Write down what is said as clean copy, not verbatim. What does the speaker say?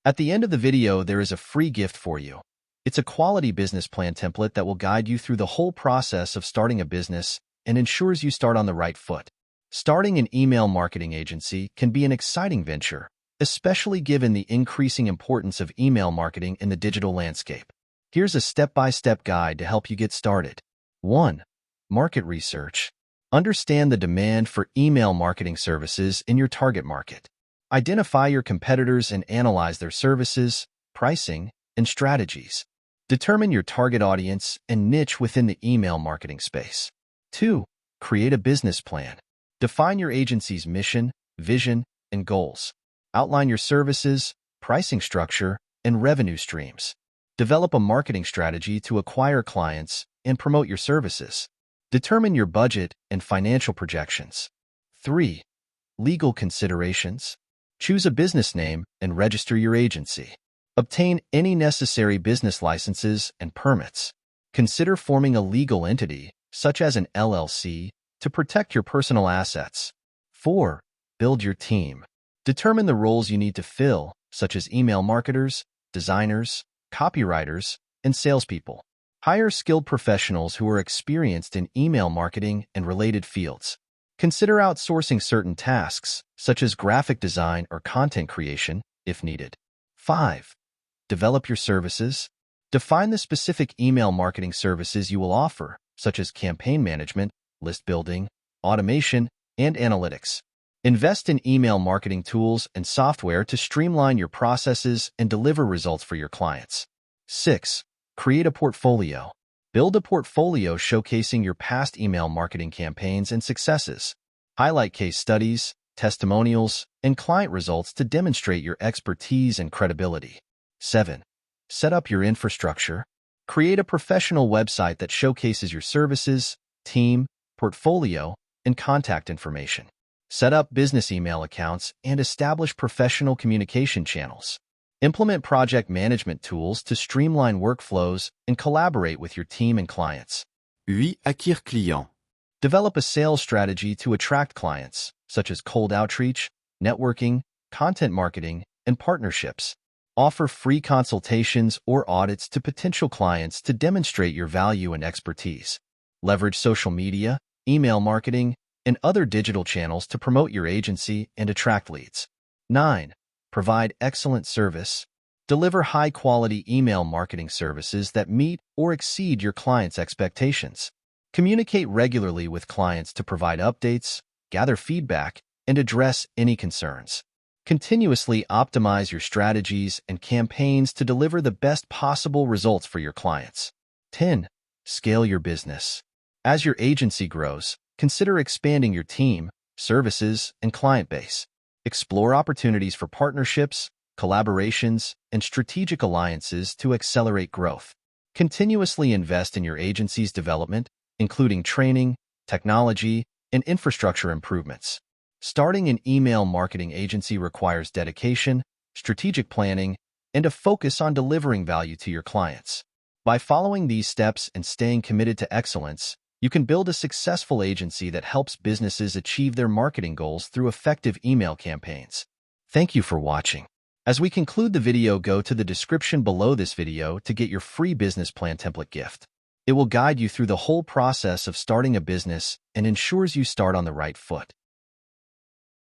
At the end of the video, there is a free gift for you. It's a quality business plan template that will guide you through the whole process of starting a business and ensures you start on the right foot. Starting an email marketing agency can be an exciting venture, especially given the increasing importance of email marketing in the digital landscape. Here's a step-by-step guide to help you get started. 1. Market research. Understand the demand for email marketing services in your target market. Identify your competitors and analyze their services, pricing, and strategies. Determine your target audience and niche within the email marketing space. 2. Create a business plan. Define your agency's mission, vision, and goals. Outline your services, pricing structure, and revenue streams. Develop a marketing strategy to acquire clients and promote your services. Determine your budget and financial projections. 3. Legal considerations. Choose a business name and register your agency. Obtain any necessary business licenses and permits. Consider forming a legal entity, such as an LLC, to protect your personal assets. 4. Build your team. Determine the roles you need to fill, such as email marketers, designers, copywriters, and salespeople. Hire skilled professionals who are experienced in email marketing and related fields. Consider outsourcing certain tasks, such as graphic design or content creation, if needed. 5. Develop your services. Define the specific email marketing services you will offer, such as campaign management, list building, automation, and analytics. Invest in email marketing tools and software to streamline your processes and deliver results for your clients. 6. Create a portfolio. Build a portfolio showcasing your past email marketing campaigns and successes. Highlight case studies, testimonials, and client results to demonstrate your expertise and credibility. 7. Set up your infrastructure. Create a professional website that showcases your services, team, portfolio, and contact information. Set up business email accounts and establish professional communication channels. Implement project management tools to streamline workflows and collaborate with your team and clients. 8. Acquérir clients. Develop a sales strategy to attract clients, such as cold outreach, networking, content marketing, and partnerships. Offer free consultations or audits to potential clients to demonstrate your value and expertise. Leverage social media, email marketing, and other digital channels to promote your agency and attract leads. 9. Provide excellent service. Deliver high-quality email marketing services that meet or exceed your clients' expectations. Communicate regularly with clients to provide updates, gather feedback, and address any concerns. Continuously optimize your strategies and campaigns to deliver the best possible results for your clients. 10. Scale your business. As your agency grows, consider expanding your team, services, and client base. Explore opportunities for partnerships, collaborations, and strategic alliances to accelerate growth. Continuously invest in your agency's development, including training, technology, and infrastructure improvements. Starting an email marketing agency requires dedication, strategic planning, and a focus on delivering value to your clients. By following these steps and staying committed to excellence, you can build a successful agency that helps businesses achieve their marketing goals through effective email campaigns. Thank you for watching. As we conclude the video, go to the description below this video to get your free business plan template gift. It will guide you through the whole process of starting a business and ensures you start on the right foot.